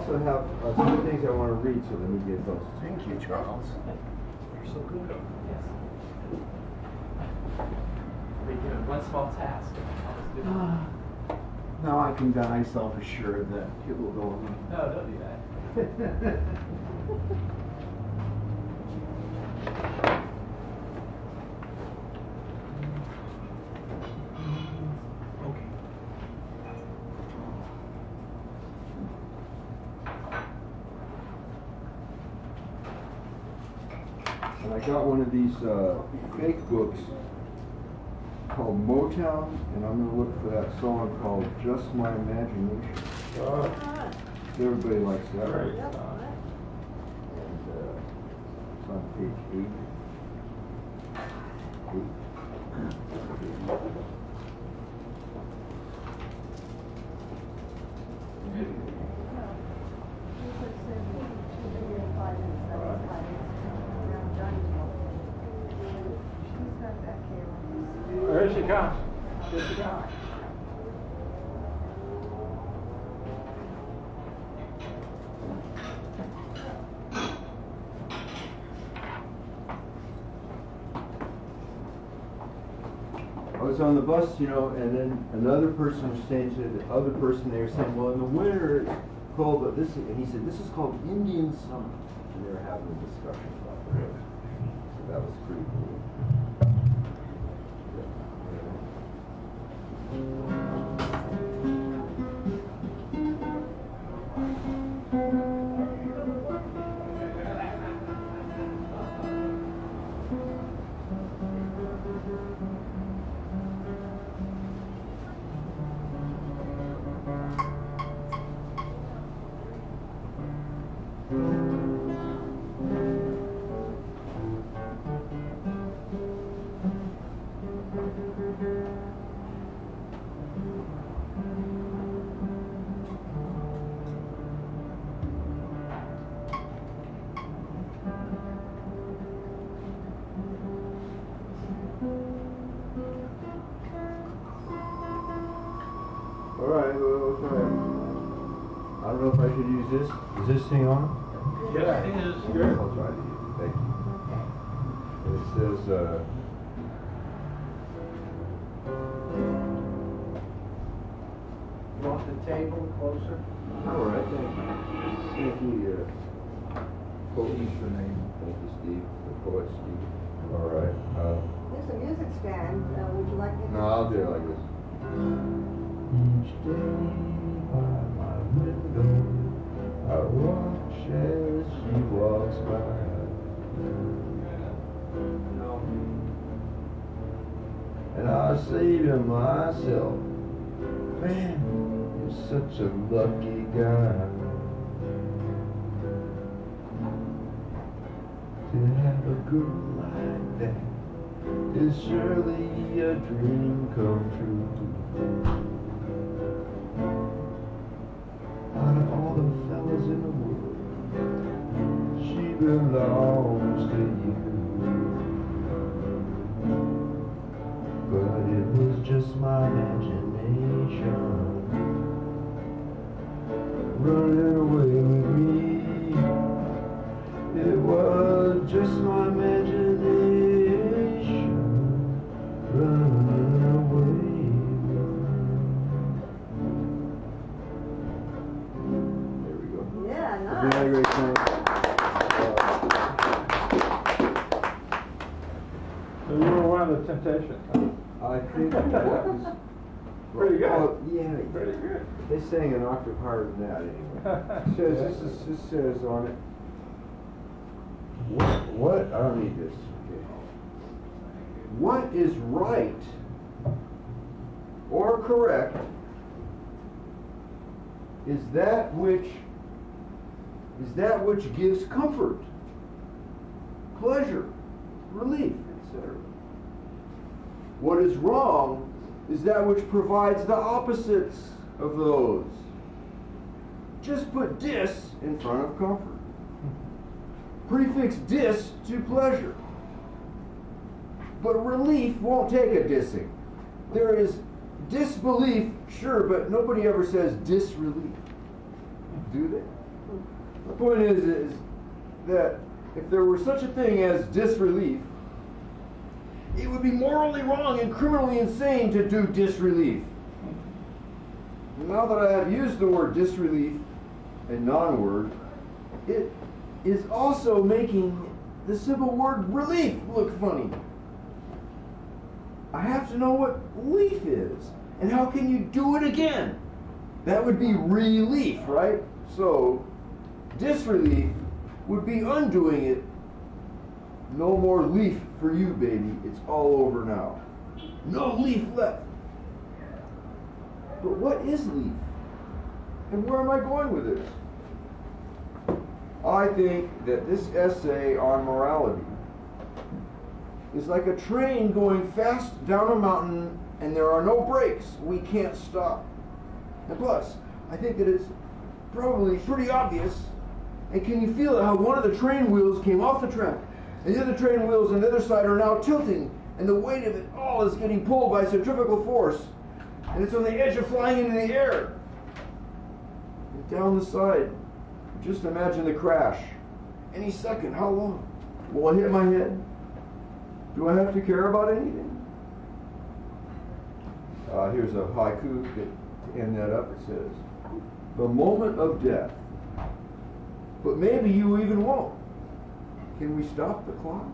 also have some things I want to read, so let me get those. Thank you, Charles. You're so good. Yes. We're doing one small task. Now I can die self-assured that it will go on. No, don't do that. And I got one of these fake books called Motown, and I'm going to look for that song called Just My Imagination. Everybody likes that, right? And it's on page 8. There she comes. Here she comes. I was on the bus, you know, and then another person was saying to the other person, they were saying, well, in the winter it's cold, but this, and he said, this is called Indian summer. And they were having a discussion about that. So that was pretty cool. Alright, well, okay. I don't know if I should use this. Is this thing on? Yes, it is. Good. I'll try to use it. Thank you. And it says, You want the table closer? alright, thank you. Thank you, poet, your name? Thank you, Steve. The poet, Steve. Alright. Here's a music stand. Would you like me to? No, I'll do it like this. Each day by my window, I watch as she walks by. And I say to myself, man, you're such a lucky guy to have a girl like that. Is surely a dream come true. Out of all the fellas in the world, she belongs to you. But it was just my imagination running away with me. It was just my imagination running away with me. There we go. Yeah, Isn't that a nice. great song? So you were one of the Temptations, huh? I think that was Pretty good. Oh, yeah, Pretty good. they sang an octave higher than that anyway. It says this says on it. What? I don't need this. Okay. What is right or correct is that which gives comfort, pleasure, relief, etc. What is wrong is that which provides the opposites of those. Just put dis in front of comfort. Prefix dis to pleasure. But relief won't take a dissing. There is disbelief, sure, but nobody ever says disrelief. Do they? The point is that if there were such a thing as disrelief, it would be morally wrong and criminally insane to do disrelief. Now that I have used the word disrelief, a non-word, it is also making the simple word relief look funny. I have to know what leaf is, and how can you do it again? That would be relief, right? So, disrelief would be undoing it. No more leaf for you, baby. It's all over now. No leaf left. But what is leaf? And where am I going with this? I think that this essay on morality is like a train going fast down a mountain and there are no brakes. We can't stop. And plus, I think that it's probably pretty obvious. And can you feel it, how one of the train wheels came off the track and the other train wheels on the other side are now tilting, and the weight of it all is getting pulled by centrifugal force, and it's on the edge of flying into the air. And down the side, just imagine the crash. Any second, how long? Will it hit my head? Do I have to care about anything? Here's a haiku to end that up. It says, the moment of death. But maybe you even won't. Can we stop the clock?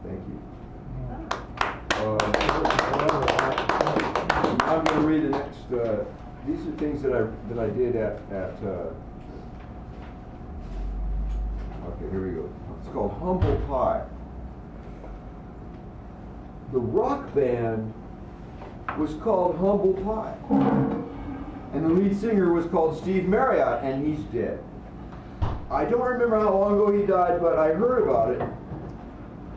Thank you. I'm going to read the next. These are things that I did at. Okay, here we go. It's called Humble Pie. The rock band was called Humble Pie, and the lead singer was called Steve Marriott, and he's dead. I don't remember how long ago he died, but I heard about it.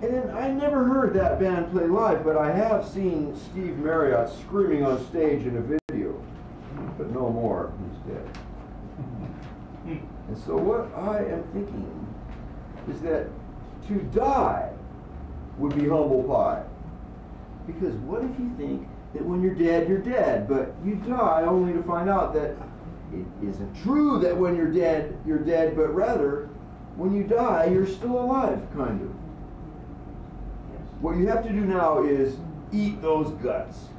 And then I never heard that band play live, but I have seen Steve Marriott screaming on stage in a video. But no more, he's dead. And so what I am thinking is that to die would be humble pie. Because what if you think that when you're dead, but you die only to find out that it isn't true that when you're dead, but rather, when you die, you're still alive, kind of. What you have to do now is eat those guts.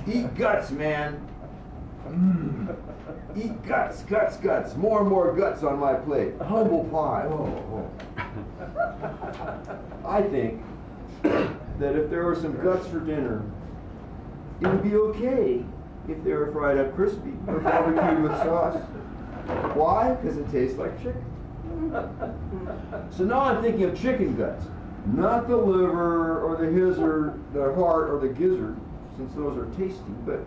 Eat guts, man. Eat guts, guts, guts. More and more guts on my plate. Humble pie. Oh. I think that if there were some guts for dinner, it would be okay if they were fried up crispy or barbecued with sauce. Why? Because it tastes like chicken. So now I'm thinking of chicken guts. Not the liver or the gizzard, the heart or the gizzard, since those are tasty, but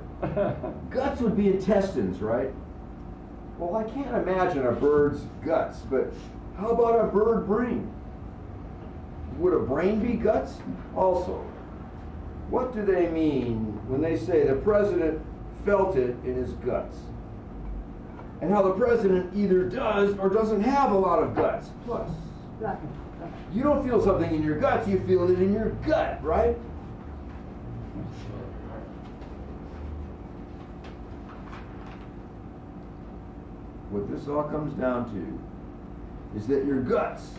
guts would be intestines, right? Well, I can't imagine a bird's guts, but how about a bird brain? Would a brain be guts? Also, what do they mean when they say the president felt it in his guts? And how the president either does or doesn't have a lot of guts. Plus, you don't feel something in your guts, you feel it in your gut, right? What this all comes down to is that your guts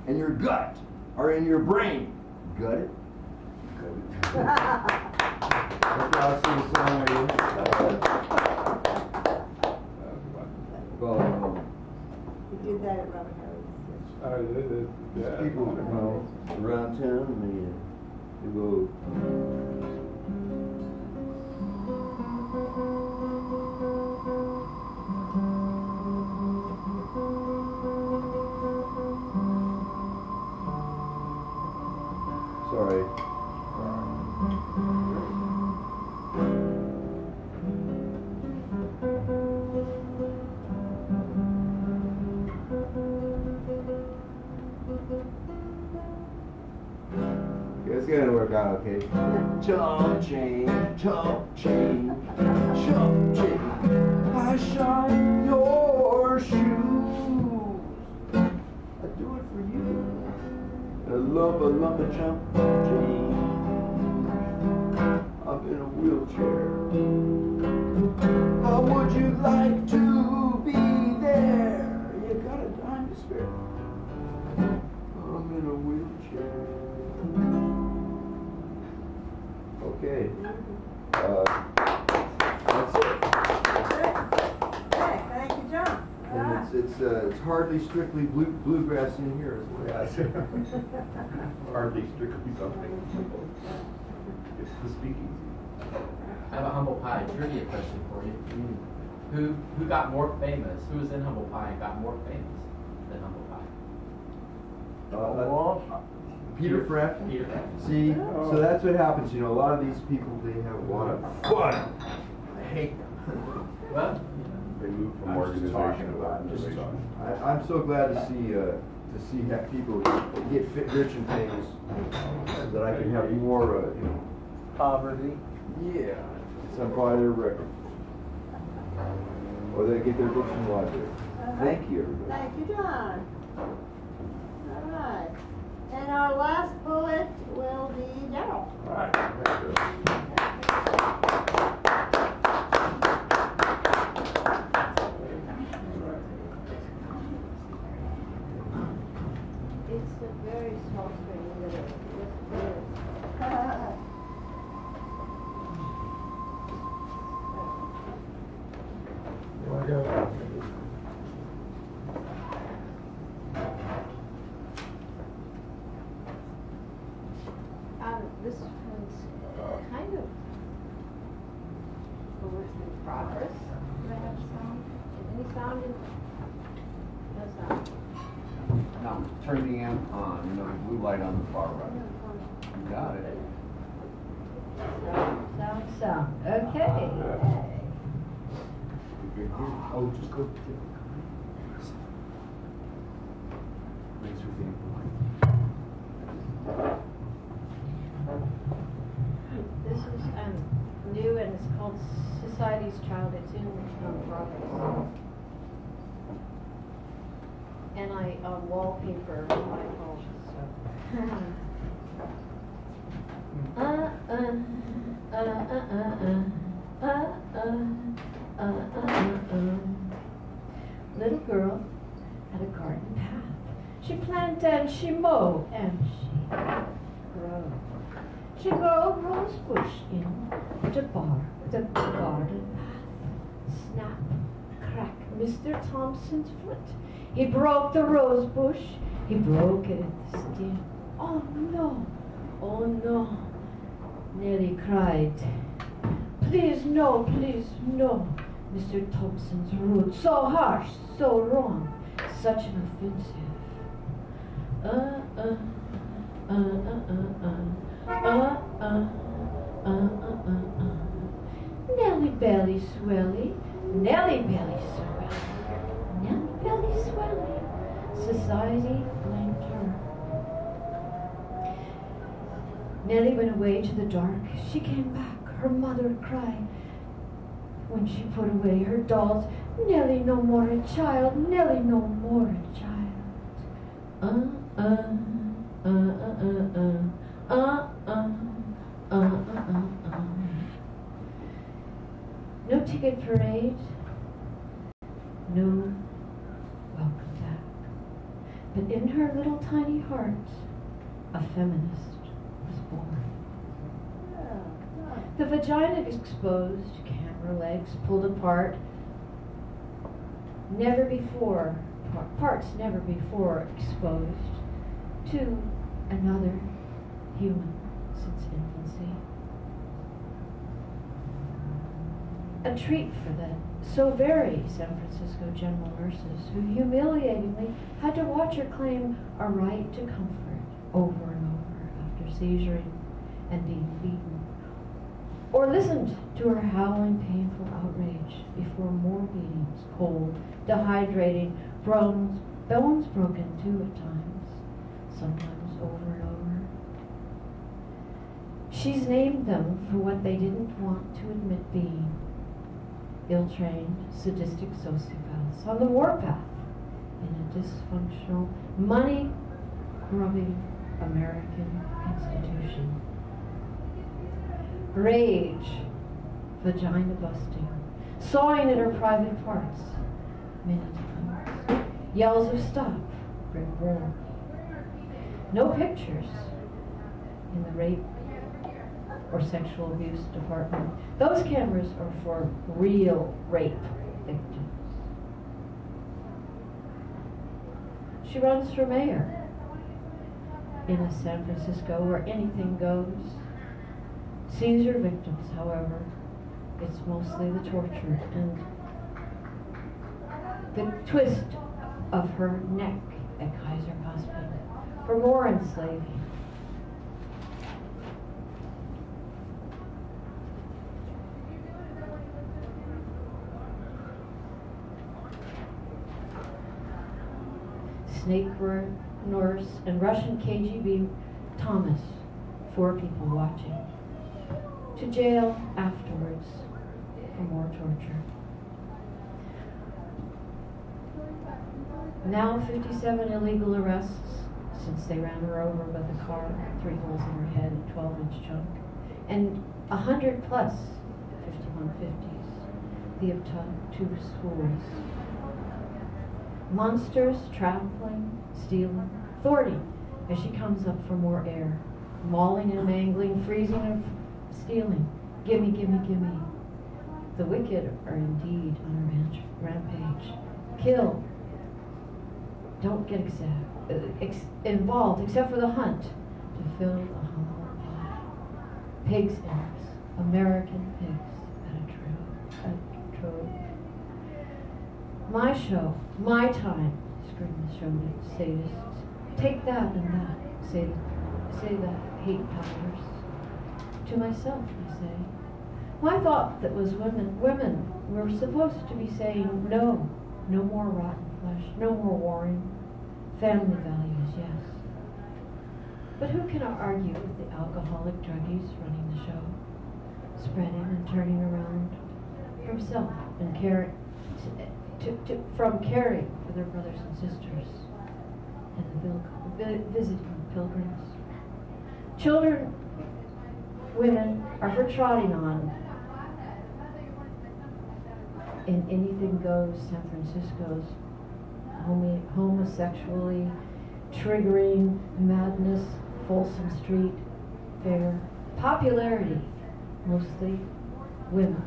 and your gut are in your brain. Got it? Got it. I'll sing a song with you. Well, We did that at Robert Harris. Yeah. people around town, they go. Sorry. It's gonna work out okay. Chump change, chump change, chump change. I shine your shoes. I do it for you. A lump of chump change. I'm in a wheelchair. How would you like to be there? despair. I'm in a wheelchair. Okay. That's it. Okay, thank you, John. And it's hardly strictly bluegrass in here as well. Hardly strictly something. It's the speakeasy. I have a humble pie trivia question for you. Who got more famous? Who was in humble pie and got more famous than humble pie? Peter Frapp. Peter. See, so that's what happens. You know, a lot of these people, they have a lot of fun. I hate them. Well, They move from I'm just organization talking to about it. organization. I'm so glad to see people get fit, rich, and famous, so that I can have more, you know. Poverty. Yeah. Some buy their records, or they get their books from the library. Thank you, everybody. Thank you, John. All right. And our last bullet will be Darrell. Right. It's a very small screen, isn't it? Yes, it is. This one's kind of a work in progress. Do I have sound? Any sound in? No sound. Now, turn the amp on, you know, the blue light on the far right. You got it. Sound. Okay. Oh, just go. Raise your hand. This is new and it's called Society's Child. It's in progress. And I wallpaper my phone. Little girl had a garden path. She planted and she mowed and she grew. She grew a rose bush in the garden path. Snap, crack, Mr. Thompson's foot. He broke the rose bush. He broke it at the stem. Oh no, Nellie cried. Please no, Mr. Thompson's rude, so harsh, so wrong, such an offensive. Nellie belly swelly, Nellie belly swelly, Nellie belly swelly. Society blamed her. Nellie went away to the dark. She came back. Her mother cried when she put away her dolls. Nellie no more a child. Nellie no more a child. No ticket parade. No welcome back. But in her little tiny heart, a feminist was born. The vagina exposed, camera legs pulled apart. Never before, parts never before exposed to another human since infancy. A treat for the so very San Francisco general nurses who humiliatingly had to watch her claim a right to comfort over and over after seizuring and being beaten. Or listened to her howling painful outrage before more beatings, cold, dehydrating, bones broken too at times, sometimes over and over. She's named them for what they didn't want to admit being. Ill-trained, sadistic sociopaths on the warpath in a dysfunctional, money-grubbing American institution. Rage, vagina busting, sawing at her private parts, many times. Yells of stop, bring room. No pictures in the rape or sexual abuse department. Those cameras are for real rape victims. She runs for mayor in a San Francisco where anything goes. Sees her victims, however, it's mostly the torture and the twist of her neck at Kaiser Hospital for more enslaving. Snake nurse and Russian KGB Thomas, 4 people watching. To jail afterwards for more torture. Now 57 illegal arrests since they ran her over by the car, 3 holes in her head, 12-inch chunk, and 100 plus 5150s, the obtuse schools. Monsters trampling, stealing, thwarting as she comes up for more air, mauling and mangling, freezing and stealing. Gimme, gimme, gimme. The wicked are indeed on a rampage. Kill. Don't get involved except for the hunt to fill a humble pie. Pigs' ears, American pigs at a trove. My show, my time, scream the show sadists. Take that and that, say the hate powers. To myself, I say. Well, I thought that was women were supposed to be saying no more rotten flesh, no more warring, family values, yes. But who can argue with the alcoholic druggies running the show, spreading and turning around from self and caring from caring for their brothers and sisters and the visiting pilgrims. Children, women are for trotting on in anything goes San Francisco's homosexually triggering madness, Folsom Street fair. Popularity, mostly women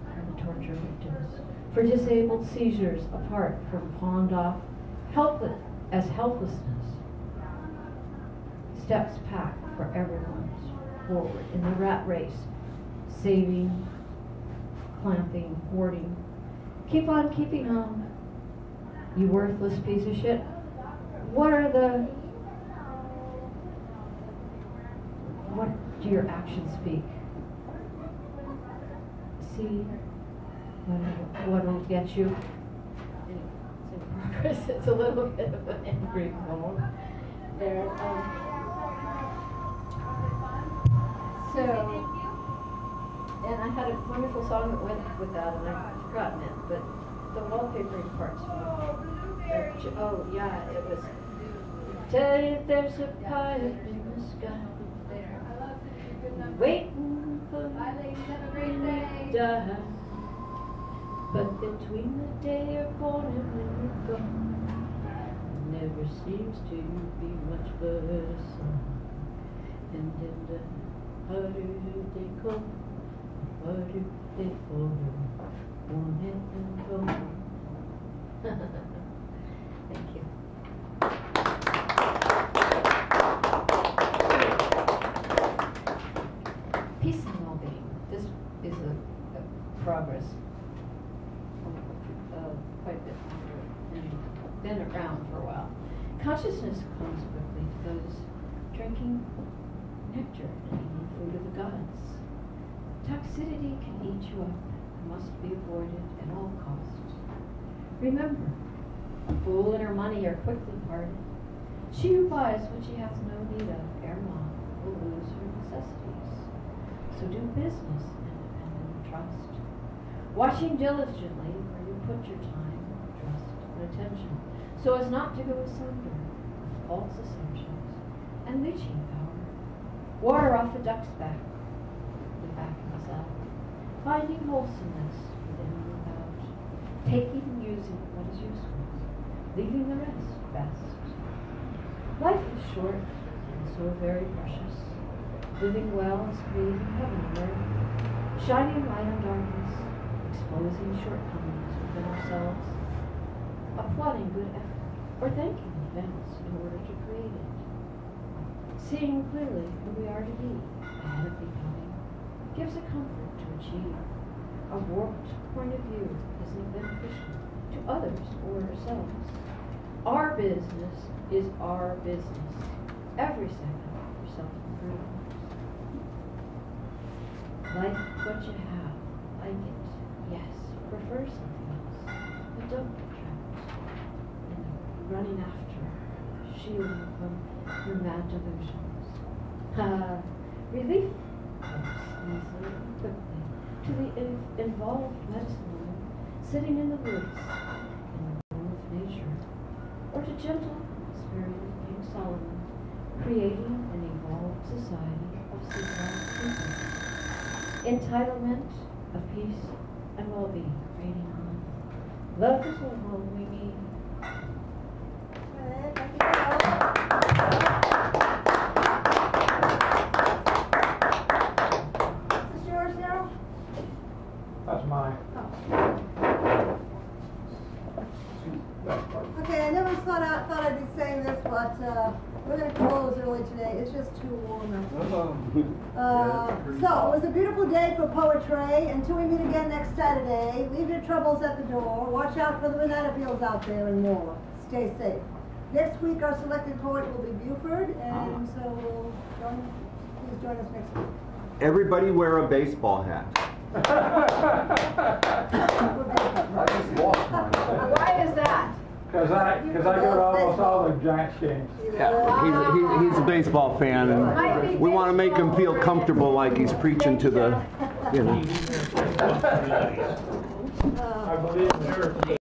are the torture victims. For disabled seizures apart from pawned off helplessness. Steps packed for everyone's forward in the rat race, saving, clamping, hoarding. Keep on keeping on, you worthless piece of shit. What do your actions speak? See what'll get you? It's in progress. It's a little bit of an angry poem there. And I had a wonderful song that went with that, and I've forgotten it, but the wallpapering parts. Oh yeah, it was. Tell you there's a pilot in the sky, waiting for me to die. But between the day you're born and when you're gone, never seems to be much but a song. And in the harder they come, harder they fall, one and go. Thank you. Peace and well-being. This is a progress quite a bit longer and been around for a while. Consciousness comes quickly to those drinking nectar and eating food of the gods. Toxicity can eat you up and must be avoided at all costs. Remember, a fool and her money are quickly parted. She who buys what she hath no need of ere long will lose her necessities. So do business independent of trust, watching diligently where you put your time, trust, and attention, so as not to go asunder with false assumptions and leeching power. Water off a duck's back, the back and south, finding wholesomeness within and without, taking and using choosing what is useful, leaving the rest best. Life is short and so very precious. Living well is creating heaven on earth, shining light on darkness, exposing shortcomings within ourselves, applauding good effort, or thanking events in order to create it. Seeing clearly who we are to be, ahead of becoming, gives a comfort to achieve. A warped point of view isn't beneficial to others or ourselves. Our business is our business. Every second for self-improvement. Like what you have, like it. Yes, prefer something else, but don't get trapped in the running after, shielding from your mad delusions. Relief comes easily and quickly to the involved medicine woman sitting in the woods in the room of nature, or to gentle, spirited King Solomon creating an evolved society of civilized people. Entitlement of peace and well-being, creating on. Love is all we need. Okay, thank you all. Is this yours now? That's mine. Okay, I never thought I'd be saying this, but we're going to close early today. It's just too warm out. So, it was a beautiful day for poetry. Until we meet again next Saturday, leave your troubles at the door. Watch out for the banana peels out there and more. Stay safe. Next week, our selected poet will be Buford, and so please join us next week. Everybody wear a baseball hat. I just lost mine. Why is that? Because I go to almost all the Giants games. Yeah, he's a baseball fan, and we want to make him feel comfortable like he's preaching to the, you know. I believe in